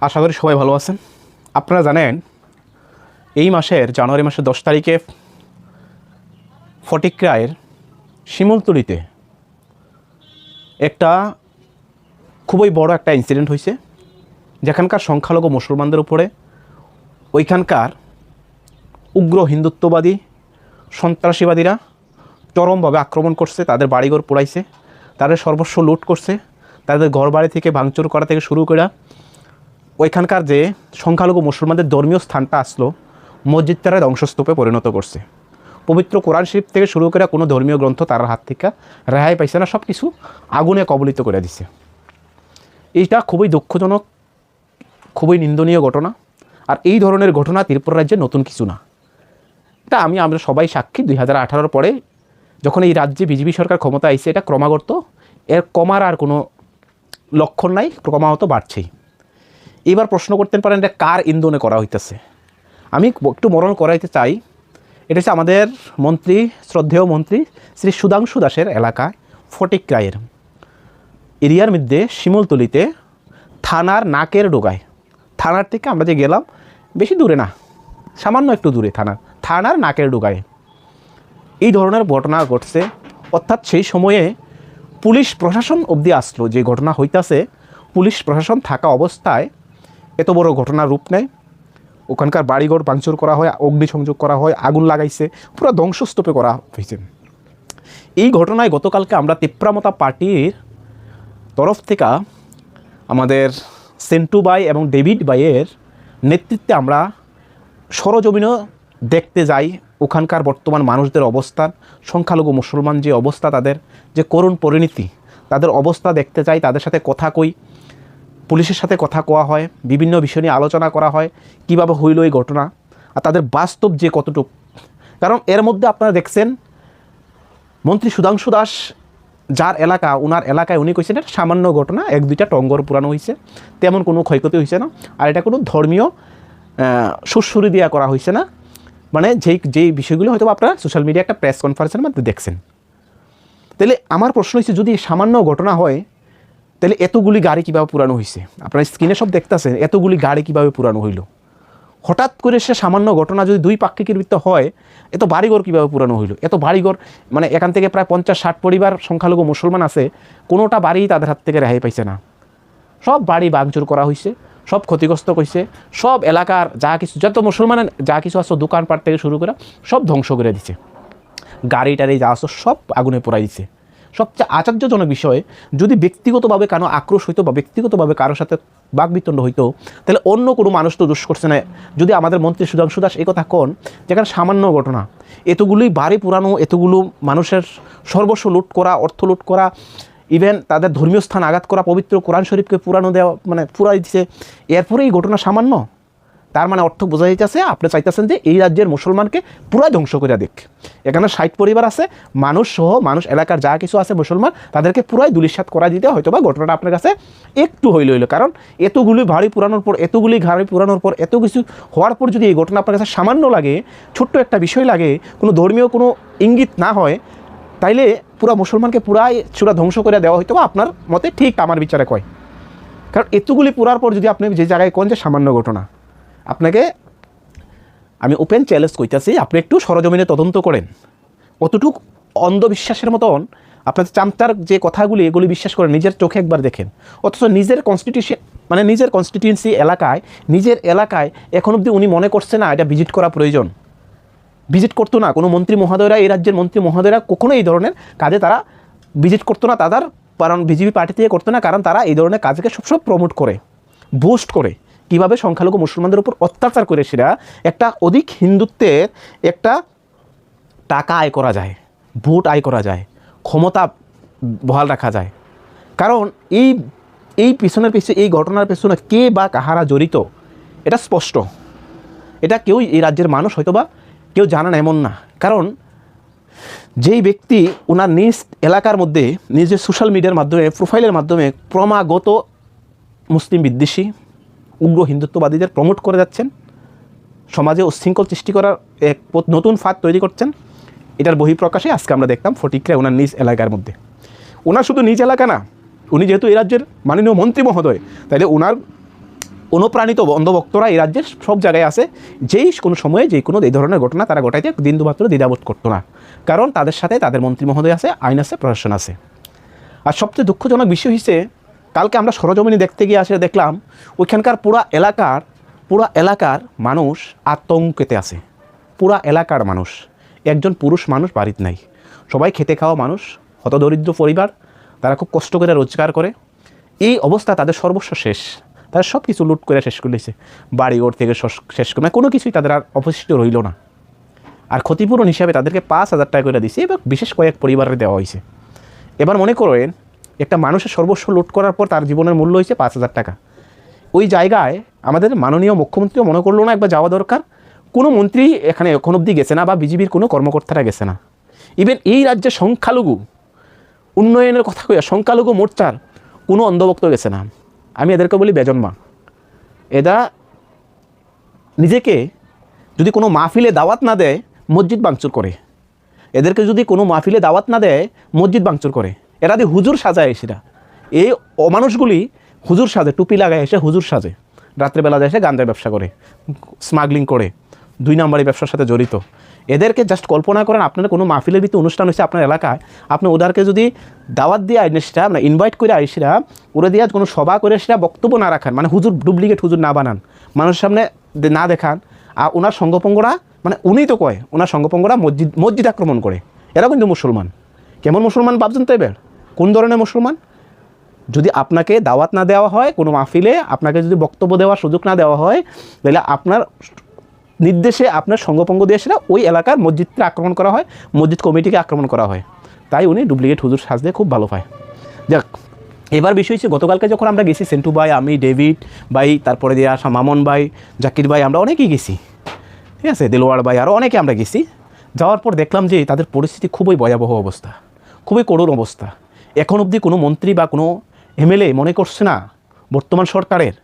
আশা করি সবাই ভালো আছেন। আপনারা জানেন এই মাসের জানুয়ারি মাসের 10 তারিখে ফটিকরায়ের শিমুলতলিতে একটা খুবই বড় একটা ইনসিডেন্ট হয়েছে, যেখানকার সংখ্যালঘু মুসলমানদের উপরে ওইখানকার উগ্র হিন্দুত্ববাদী সন্ত্রাসীবাদীরা চরমভাবে আক্রমণ করছে, তাদের বাড়িঘর পোড়াইছে, তাদের সর্বস্ব লুট করছে, তাদের ঘরবাড়ি থেকে ভাঙচুর করা থেকে শুরু করে ওইখানকার যে সংখ্যালঘু মুসলমানদের ধর্মীয় স্থানটা আসলো মসজিদটারে ধ্বংসস্তূপে পরিণত করছে। পবিত্র কোরআন শরীফ থেকে শুরু করে কোনো ধর্মীয় গ্রন্থ তার হাত থেকে রেহাই পাইছে না, সব কিছু আগুনে কবলিত করে দিছে। এইটা খুবই দুঃখজনক, খুবই নিন্দনীয় ঘটনা। আর এই ধরনের ঘটনা ত্রিপুরা রাজ্যে নতুন কিছু না, এটা আমরা সবাই সাক্ষী। 2018 পরে যখন এই রাজ্যে বিজেপি সরকার ক্ষমতা আইছে, এটা ক্রমাগত এর কমার আর কোনো লক্ষণ নাই, ক্রমাগত বাড়ছেই। এবার প্রশ্ন করতে পারেন এটা কার ইন্ধনে করা হইতেছে। আমি একটু মরণ করাইতে চাই। এটা হচ্ছে আমাদের মন্ত্রী, শ্রদ্ধেয় মন্ত্রী শ্রী সুধাংশু দাসের এলাকায় ফটিকরায়ের এরিয়ার মধ্যে শিমুলতলিতে থানার নাকের ডোগায়, থানার থেকে আমরা যে গেলাম বেশি দূরে না, সামান্য একটু দূরে থানার নাকের ডোগায় এই ধরনের ঘটনা ঘটছে। অর্থাৎ সেই সময়ে পুলিশ প্রশাসন অবধি আসলো, যে ঘটনা হইতাছে পুলিশ প্রশাসন থাকা অবস্থায় এত বড় ঘটনার রূপ নেয়। ওখানকার বাড়িঘর ভাঙচুর করা হয়, অগ্নিসংযোগ করা হয়, আগুন লাগাইছে, পুরো ধ্বংসস্তূপে করা হয়েছে। এই ঘটনায় গতকালকে আমরা তিপ্রামতা পার্টির তরফ থেকে আমাদের সেন্টু ভাই এবং ডেভিড ভাইয়ের নেতৃত্বে আমরা সরজমিনও দেখতে যাই ওখানকার বর্তমান মানুষদের অবস্থান, সংখ্যালঘু মুসলমান যে অবস্থা, তাদের যে করুণ পরিণতি, তাদের অবস্থা দেখতে চাই, তাদের সাথে কথা কই, পুলিশের সাথে কথা কোয়া হয়, বিভিন্ন বিষয় নিয়ে আলোচনা করা হয়, কীভাবে হইল এই ঘটনা আর তাদের বাস্তব যে কতটুকু। কারণ এর মধ্যে আপনারা দেখছেন মন্ত্রী সুধাংশু দাস যার এলাকা, ওনার এলাকায় উনি কইছেন এটা সামান্য ঘটনা, 1-2টা টঙ্গর পুরানো হয়েছে, তেমন কোনো ক্ষয়ক্ষতি হয়েছে না, আর এটা কোনো ধর্মীয় সুরসুরি দেওয়া করা হয়েছে না। মানে যেই বিষয়গুলো হয়তো আপনারা সোশ্যাল মিডিয়া একটা প্রেস কনফারেন্সের মধ্যে দেখছেন। তাহলে আমার প্রশ্ন হচ্ছে, যদি সামান্য ঘটনা হয় তাহলে এতগুলি গাড়ি কীভাবে পুরানো হয়েছে? আপনার স্ক্রিনে সব দেখতেছেন, এতগুলি গাড়ি কীভাবে পুরানো হইল? হঠাৎ করে সে সামান্য ঘটনা যদি দুই পাক্ষিকের ভিত্তি হয়, এত বাড়িঘর কীভাবে পুরানো হইল? এত বাড়িঘর, মানে এখান থেকে প্রায় 50-60 পরিবার সংখ্যালঘু মুসলমান আছে, কোনোটা বাড়ি তাদের হাত থেকে রেহাই পাইছে না। সব বাড়ি ভাঙচুর করা হয়েছে, সব ক্ষতিগ্রস্ত হয়েছে, সব এলাকার যা কিছু, যত মুসলমানের যা কিছু আসো দোকানপাট থেকে শুরু করে সব ধ্বংস করে দিচ্ছে। গাড়ি টাড়ি যা আসো সব আগুনে পোড়াই দিচ্ছে। সবচেয়ে আশ্চর্যজনক বিষয়, যদি ব্যক্তিগতভাবে কারো আক্রোশ হইতো বা ব্যক্তিগতভাবে কারোর সাথে বাকবিতণ্ড হইতো, তাহলে অন্য কোনো মানুষ তো দোষ করছে না। যদি আমাদের মন্ত্রী সুধাংশু দাস এই কথা কন, যেখানে সামান্য ঘটনা, এতগুলি বাড়ি পুরানো, এতগুলো মানুষের সর্বস্ব লুট করা, অর্থ লুট করা, ইভেন তাদের ধর্মীয় স্থান আঘাত করা, পবিত্র কোরআন শরীফকে পুরানো দেওয়া, মানে পুরাই দিচ্ছে, এরপরে এই ঘটনা সামান্য। তার মানে অর্থ বোঝা যাইতেছে আপনি চাইতেছেন যে এই রাজ্যের মুসলমানকে পুরাই ধ্বংস করে দেখ। এখানে 60 পরিবার আছে, মানুষ সহ মানুষ এলাকার যা কিছু আছে মুসলমান, তাদেরকে পুরাই দুলিশাত করা দিতে হয়তো বা ঘটনাটা আপনার কাছে একটু হইল। কারণ এতগুলি গাড়ি পুরানোর পর, এতগুলি গাড়ি পুরানোর পর, এত কিছু হওয়ার পর যদি এই ঘটনা আপনার কাছে সামান্য লাগে, ছোট্ট একটা বিষয় লাগে, কোনো ধর্মীয় কোনো ইঙ্গিত না হয়, তাইলে পুরা মুসলমানকে পুরাই চূড়া ধ্বংস করে দেওয়া হয়তো বা আপনার মতে ঠিক আমার বিচারে কয়। কারণ এতগুলি পুরার পর যদি আপনি যে জায়গায় কোন যে সামান্য ঘটনা, আপনাকে আমি ওপেন চ্যালেঞ্জ কইতাছি, আপনি একটু সরজমিনে তদন্ত করেন। অতটুক অন্ধবিশ্বাসের মতন আপনাদের চামচার যে কথাগুলি, এগুলি বিশ্বাস করেন, নিজের চোখে একবার দেখেন। অথচ নিজের কনস্টিটিউয়েন্সি এলাকায়, নিজের এলাকায় এখন অবধি উনি মনে করছে না এটা ভিজিট করা প্রয়োজন। ভিজিট করতো না কোনো মন্ত্রী মহোদয়রা, এই রাজ্যের মন্ত্রী মহোদয়রা কখনো এই ধরনের কাজে তারা ভিজিট করতো না, তাদের কারণ বিজেপি পার্টি থেকে করতো না, কারণ তারা এই ধরনের কাজকে সবসময় প্রমোট করে, বুস্ট করে, কীভাবে সংখ্যালঘু মুসলমানদের উপর অত্যাচার করে সেটা একটা অধিক হিন্দুত্বের একটা টাকা আয় করা যায়, ভোট আয় করা যায়, ক্ষমতা বহাল রাখা যায়। কারণ এই পিছনের এই ঘটনার পেছনে কে বা কাহারা জড়িত এটা স্পষ্ট। এটা কেউ এই রাজ্যের মানুষ হয়তো বা কেউ জানে না এমন না। কারণ যেই ব্যক্তি ওনার নিজ এলাকার মধ্যে নিজের সোশ্যাল মিডিয়ার মাধ্যমে, প্রোফাইলের মাধ্যমে ক্রমাগত মুসলিম বিদ্বেষী, উগ্র হিন্দুত্ববাদীদের প্রমোট করে যাচ্ছেন, সমাজে উচ্ছৃঙ্খল সৃষ্টি করার এক নতুন ফাঁদ তৈরি করছেন, এটার বহিঃপ্রকাশে আজকে আমরা দেখলাম ফটিকরায় ওনার নিজ এলাকার মধ্যে। ওনার শুধু নিজ এলাকা না, উনি যেহেতু এই রাজ্যের মাননীয় মন্ত্রী মহোদয়, তাইলে ওনার অনুপ্রাণিত অন্ধভক্তরা এই রাজ্যের সব জায়গায় আছে, যেই কোনো সময়ে যে কোনো এই ধরনের ঘটনা তারা ঘটাইতে বিন্দুমাত্র দ্বিধাবোধ করতো না, কারণ তাদের সাথে তাদের মন্ত্রী মহোদয় আছে, আইন আছে, প্রশাসন আছে। আর সবচেয়ে দুঃখজনক বিষয় হচ্ছে কালকে আমরা সরজমিনি দেখতে গিয়ে আসে দেখলাম ওইখানকার পুরা এলাকার মানুষ আতঙ্কেতে আছে। পুরা এলাকার মানুষ, একজন পুরুষ মানুষ বাড়িতে নাই, সবাই খেতে খাওয়া মানুষ, হতদরিদ্র পরিবার, তারা খুব কষ্ট করে রোজগার করে। এই অবস্থা তাদের সর্বস্ব শেষ, তারা সব কিছু লুট করে শেষ করে দিয়েছে, বাড়িঘর থেকে শেষ করে, মানে কোনো কিছুই তাদের আর অবশিষ্ট রইল না। আর ক্ষতিপূরণ হিসাবে তাদেরকে 5,000 টাকা করে দিয়েছে এবং বিশেষ কয়েক পরিবারে দেওয়া হয়েছে। এবার মনে করেন একটা মানুষের সর্বস্ব লুট করার পর তার জীবনের মূল্য হয়েছে 5,000 টাকা। ওই জায়গায় আমাদের মাননীয় মুখ্যমন্ত্রীও মনে করলো না একবার যাওয়া দরকার, কোনো মন্ত্রী এখানে এখন অবধি গেছে না, বা বিজেপির কোনো কর্মকর্তারা গেছে না। ইভেন এই রাজ্যে সংখ্যালঘু উন্নয়নের কথা কইয়া সংখ্যালঘু মোর্চার কোনো অন্ধভক্ত গেছে না। আমি এদেরকে বলি বেজন্মা। এরা নিজেকে যদি কোনো মাহফিলে দাওয়াত না দেয় মসজিদ ভাঙচুর করে, এদেরকে যদি কোনো মাহফিলে দাওয়াত না দেয় মসজিদ ভাঙচুর করে। এরা দিয়ে হুজুর সাজায় এসেরা, এই অমানুষগুলি হুজুর সাজে, টুপি লাগায় এসে হুজুর সাজে, রাত্রেবেলা যায় এসে গাঁজার ব্যবসা করে, স্মাগলিং করে, 2 নম্বরই ব্যবসার সাথে জড়িত। এদেরকে জাস্ট কল্পনা করেন আপনারা কোনো মাহফিলের ভিতরে অনুষ্ঠান হচ্ছে আপনার এলাকায়, আপনি ওদেরকে যদি দাওয়াত দিয়ে আইসরা, মানে ইনভাইট করে আইসরা, ওরা দিয়ে কোনো সভা করে সেটা বক্তব্য না রাখান, মানে হুজুর ডুপ্লিকেট হুজুর না বানান, মানুষের সামনে না দেখান, আর ওনার সঙ্গপঙ্গরা, মানে উনি তো কয় ওনার সঙ্গপঙ্গরা মসজিদ আক্রমণ করে। এরা কিন্তু মুসলমান। কেমন মুসলমান ভাবছেন তো এবার? কোন ধরনের মুসলমান? যদি আপনাকে দাওয়াত না দেওয়া হয় কোনো মাহফিলে, আপনাকে যদি বক্তব্য দেওয়ার সুযোগ না দেওয়া হয়, তাহলে আপনার নির্দেশে আপনার সঙ্গপঙ্গ দিয়ে সেটা ওই এলাকার মসজিদকে আক্রমণ করা হয়, মসজিদ কমিটিকে আক্রমণ করা হয়। তাই উনি ডুপ্লিকেট হুজুর সাজতে খুব ভালো পায়। যাক, এবার বিষয় হচ্ছে গতকালকে যখন আমরা গেছি, সেন্টু ভাই, আমি, ডেভিড ভাই, তারপরে দিয়ে আসা মামন ভাই, জাকির ভাই, আমরা অনেকেই গেছি, ঠিক আছে, দেলোয়ার ভাই, আরও অনেকে আমরা গেছি। যাওয়ার পর দেখলাম যে তাদের পরিস্থিতি খুবই ভয়াবহ অবস্থা, খুবই করুণ অবস্থা। এখন অবধি কোনো মন্ত্রী বা কোনো এমএলএ মনে করছে না বর্তমান সরকারের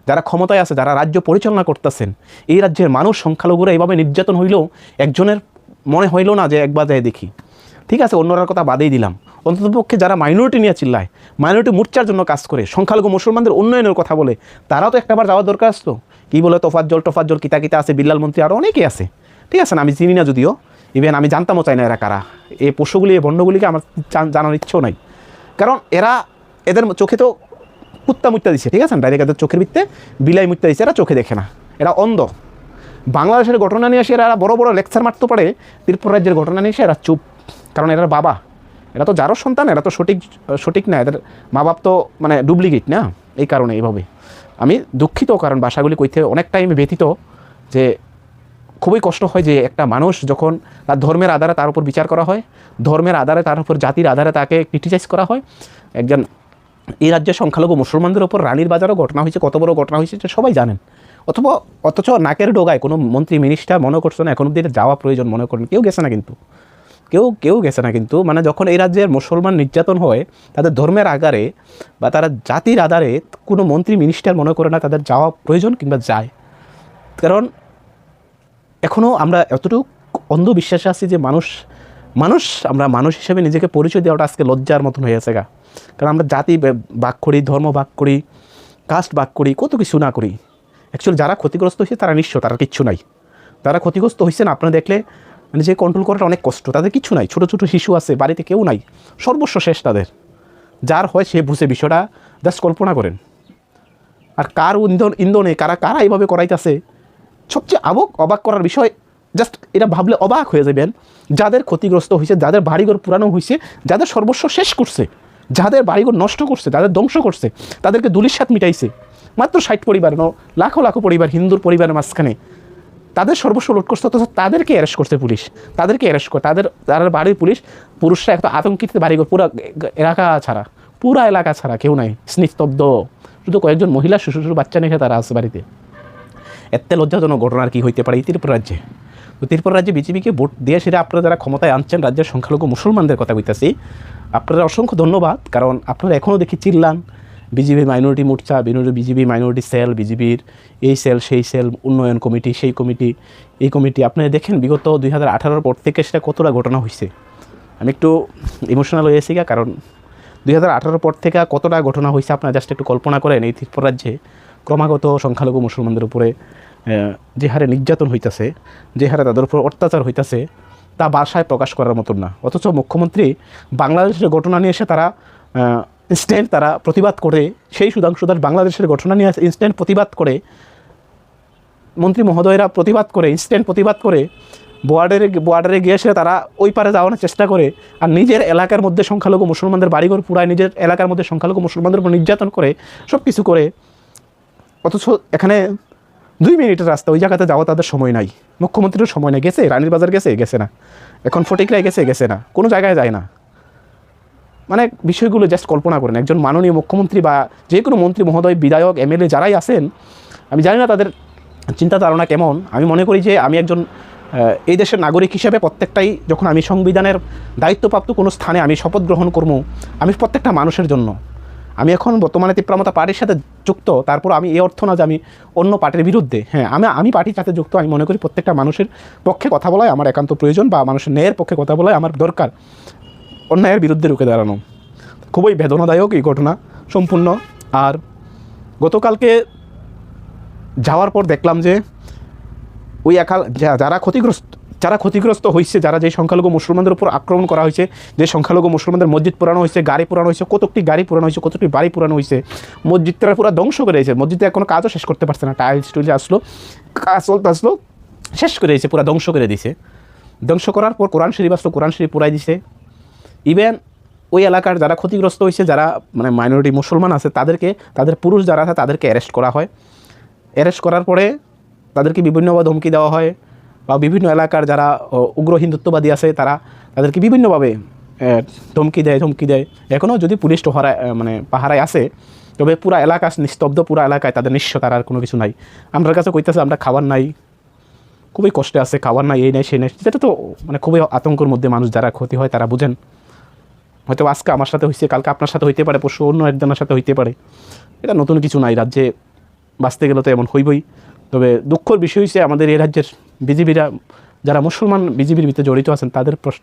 যারা ক্ষমতায় আছে, যারা রাজ্য পরিচালনা করতেছেন, এই রাজ্যের মানুষ সংখ্যালঘুরা এইভাবে নির্যাতন হইলেও একজনের মনে হইল না যে একবার যায় দেখি। ঠিক আছে, অন্যরার কথা বাদেই দিলাম, অন্ততপক্ষে যারা মাইনরিটি নিয়ে চিল্লায়, মাইনরিটি মোর্চার জন্য কাজ করে, সংখ্যালঘু মুসলমানদের উন্নয়নের কথা বলে, তারাও তো একটাবার যাওয়ার দরকার আসতো। কী বলে টফাজ্জল কিতা আছে, বিল্লাল মন্ত্রী, আরও অনেকেই আছে, ঠিক আছে না, আমি চিনি না যদিও, ইভেন আমি জানতামও চাই না এরা কারা। এই পশুগুলি, এই বন্যগুলিকে আমার জানার ইচ্ছেও নাই, কারণ এদের চোখে তো কুত্তা মুত্তা দিচ্ছে, ঠিক আছে, ডাইরেক্ট এদের চোখের ভিত্তে বিলাই মুত্তা দিচ্ছে, এরা চোখে দেখে না, এরা অন্ধ। বাংলাদেশের ঘটনা নিয়ে এসে এরা বড় বড় লেকচার মারতে পারে, ত্রিপুরা রাজ্যের ঘটনা নিয়ে এসে এরা চুপ, কারণ এরা বাবা, এরা তো যারও সন্তান, এরা তো সঠিক না, এদের মা বাপ তো মানে ডুপ্লিকেট না। এই কারণে এইভাবে আমি দুঃখিত, কারণ ভাষাগুলি কইতে অনেক টাইম ব্যতীত, যে খুবই কষ্ট হয় যে একটা মানুষ যখন তার ধর্মের আধারে তার উপর বিচার করা হয়, ধর্মের আধারে তার উপর, জাতির আধারে তাকে ক্রিটিসাইজ করা হয়। একজন এই রাজ্যের সংখ্যালঘু মুসলমানদের ওপর রানীর বাজারও ঘটনা হয়েছে, কত বড় ঘটনা হয়েছে এটা সবাই জানেন। অথচ নাকের ডোগায় কোনো মন্ত্রী মিনিস্টার মনে করছে না এখন অব্দি এটা যাওয়া প্রয়োজন, মনে করেন কেউ গেছে না, কিন্তু কেউ গেছে না। কিন্তু মানে যখন এই রাজ্যের মুসলমান নির্যাতন হয় তাদের ধর্মের আধারে বা তারা জাতির আধারে, কোনো মন্ত্রী মিনিস্টার মনে করে না তাদের যাওয়া প্রয়োজন কিংবা যায়। কারণ এখনও আমরা এতটুকু অন্ধবিশ্বাসে আছি যে আমরা মানুষ হিসেবে নিজেকে পরিচয় দেওয়াটা আজকে লজ্জার মতন হয়ে গেছে গা। কারণ আমরা জাতি ভাগ করি, ধর্ম ভাগ করি, কাস্ট ভাগ করি, কত কিছু না করি। অ্যাকচুয়ালি যারা ক্ষতিগ্রস্ত হয়েছে তারা নিঃস্ব, তারা কিচ্ছু নাই। যারা ক্ষতিগ্রস্ত হয়েছে না, আপনারা দেখলে মানে যে কন্ট্রোল করাটা অনেক কষ্ট, তাদের কিছু নাই। ছোটো ছোটো শিশু আছে, বাড়িতে কেউ নাই, সর্বস্ব শেষ তাদের। যার হয় সে বুঝে বিষয়টা, জাস্ট কল্পনা করেন। আর কার ইন্ধনে কারা এইভাবে করাইতেছে, সবচেয়ে অবাক করার বিষয়, জাস্ট এটা ভাবলে অবাক হয়ে যাবেন, যাদের ক্ষতিগ্রস্ত হয়েছে, যাদের বাড়িঘর পুরানো হয়েছে, যাদের সর্বস্ব শেষ করছে, যাদের বাড়িঘর নষ্ট করছে, যাদের ধ্বংস করছে, তাদেরকে দুলিশাত মিটাইছে। মাত্র 60 পরিবার, লাখো পরিবার, হিন্দুর পরিবারের মাঝখানে তাদের সর্বস্ব লুট করছে, অথচ তাদেরকে অ্যারেস্ট করছে পুলিশ, তাদেরকে অ্যারেস্ট করে তাদের বাড়ির পুলিশ, পুরুষরা একটা আতঙ্কিত, বাড়িঘর পুরো এলাকা ছাড়া কেউ নাই, স্নিগ্ধ, শুধু কয়েকজন মহিলা, শিশু বাচ্চা নিয়ে তারা আছে বাড়িতে। এত লজ্জাজনক ঘটনা আর কি হইতে পারে এই ত্রিপুরা রাজ্যে। তো ত্রিপুরা রাজ্যে বিজেপিকে ভোট দিয়ে সেটা আপনারা যারা ক্ষমতায় আনছেন, রাজ্যের সংখ্যালঘু মুসলমানদের কথা কইতেছি, আপনারা অসংখ্য ধন্যবাদ। কারণ আপনারা এখনও দেখি চিল্লান বিজেপির মাইনরিটি মোর্চা, বিজেপি মাইনরিটি সেল, বিজেপির এই সেল সেই সেল, উন্নয়ন কমিটি, সেই কমিটি, এই কমিটি। আপনারা দেখেন বিগত 2018 পর থেকে সেটা কতটা ঘটনা হয়েছে। আমি একটু ইমোশনাল হয়েছি কারণ 2018 পর থেকে কতটা ঘটনা হয়েছে আপনারা জাস্ট একটু কল্পনা করেন। এই ত্রিপুরা রাজ্যে ক্রমাগত সংখ্যালঘু মুসলমানদের উপরে যে হারে নির্যাতন হইতেছে, যে হারে তাদের উপর অত্যাচার হইতেছে, তা ভাষায় প্রকাশ করার মতন না। অথচ মুখ্যমন্ত্রী বাংলাদেশের ঘটনা নিয়ে এসে তারা ইনস্ট্যান্ট তারা প্রতিবাদ করে, সেই সুধাংশু দাস বাংলাদেশের ঘটনা নিয়ে ইনস্ট্যান্ট প্রতিবাদ করে, মন্ত্রী মহোদয়রা প্রতিবাদ করে, ইনস্ট্যান্ট প্রতিবাদ করে, বর্ডারে গিয়ে এসে তারা ওই পারে যাওয়ানোর চেষ্টা করে, আর নিজের এলাকার মধ্যে সংখ্যালঘু মুসলমানদের বাড়িঘর পুরায়, নিজের এলাকার মধ্যে সংখ্যালঘু মুসলমানদের উপর নির্যাতন করে, সব কিছু করে। অথচ এখানে 2 মিনিটের রাস্তা, ওই জায়গাতে যাওয়া তাদের সময় নাই। মুখ্যমন্ত্রীর সময় নেই, গেছে রানীর বাজার গেছে না, এখন ফটিকরায় গেছে না, কোনো জায়গায় যায় না। মানে বিষয়গুলো জাস্ট কল্পনা করেন, একজন মাননীয় মুখ্যমন্ত্রী বা যে কোনো মন্ত্রী মহোদয়, বিধায়ক, এমএলএ যারাই আছেন, আমি জানি না তাদের চিন্তা ধারণা কেমন। আমি মনে করি যে আমি একজন এই দেশের নাগরিক হিসেবে প্রত্যেকটাই, যখন আমি সংবিধানের দায়িত্বপ্রাপ্ত কোনো স্থানে আমি শপথ গ্রহণ করবো, আমি প্রত্যেকটা মানুষের জন্য, আমি এখন বর্তমানে তীব্রমতা পার্টির সাথে যুক্ত, তারপর আমি এই অর্থ না যে আমি অন্য পার্টির বিরুদ্ধে, হ্যাঁ আমি পার্টির সাথে যুক্ত। আমি মনে করি প্রত্যেকটা মানুষের পক্ষে কথা বলাই আমার একান্ত প্রয়োজন, বা মানুষের ন্যায়ের পক্ষে কথা বলাই আমার দরকার, অন্যায়ের বিরুদ্ধে রুখে দাঁড়ানো। খুবই বেদনাদায়ক এই ঘটনা সম্পূর্ণ। আর গতকালকে যাওয়ার পর দেখলাম যে ওই যারা ক্ষতিগ্রস্ত হয়েছে, যারা যে সংখ্যালঘু মুসলমানদের উপর আক্রমণ করা হয়েছে, যে সংখ্যালঘু মুসলমানদের মসজিদ পুরানো হয়েছে, গাড়ি পুরানো হয়েছে, কতটি গাড়ি পুরানো হয়েছে, কতটি বাড়ি পুরানো হয়েছে, মসজিদটা পুরো ধ্বংস করে দিয়েছে। মসজিদে কোনো কাজও শেষ করতে পারছে না, টাইলস আসলো, কাজ চলতে আসলো, শেষ করে দিয়েছে, পুরো ধ্বংস করে দিয়েছে। ধ্বংস করার পর কোরআন শরীফ আসলো, কোরআন শরীফ পুরাই দিছে। ইভেন ওই এলাকার যারা ক্ষতিগ্রস্ত হয়েছে, যারা মানে মাইনরিটি মুসলমান আছে, তাদের পুরুষ যারা আছে তাদেরকে অ্যারেস্ট করা হয়। অ্যারেস্ট করার পরে তাদেরকে বিভিন্নভাবে ধমকি দেওয়া হয়, বা বিভিন্ন এলাকার যারা উগ্র হিন্দুত্ববাদী আছে তাদেরকে বিভিন্নভাবে ধমকি দেয়। এখনও যদি পুলিশ পাহারায় আসে, তবে পুরা এলাকা নিস্তব্ধ, পুরা এলাকায় তাদের নিশ্চয়তার আর কোনো কিছু নাই। আমার কাছে কইতেছে আমরা খাবার নাই, খুবই কষ্টে আছে, খাবার নাই, এই নাই সেই নাই, যেটা তো মানে খুবই আতঙ্কের মধ্যে মানুষ যারা ক্ষতি হয় তারা বুঝেন। হয়তো আজকে আমার সাথে হয়েছে, কালকে আপনার সাথে হইতে পারে, পরশু অন্য একজনের সাথে হইতে পারে। এটা নতুন কিছু নাই, রাজ্যে বাঁচতে গেলে তো এমন হইবই। তবে দুঃখের বিষয় হচ্ছে আমাদের এই রাজ্যের বিজেপিরা, যারা মুসলমান বিজেপির ভিতরে জড়িত আছেন,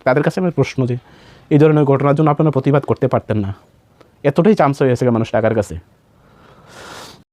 তাদের কাছে আমার প্রশ্ন যে এই ধরনের ঘটনার জন্য আপনারা প্রতিবাদ করতে পারতেন না? এতটাই চান্স হয়ে গেছে মানুষ টাকার কাছে।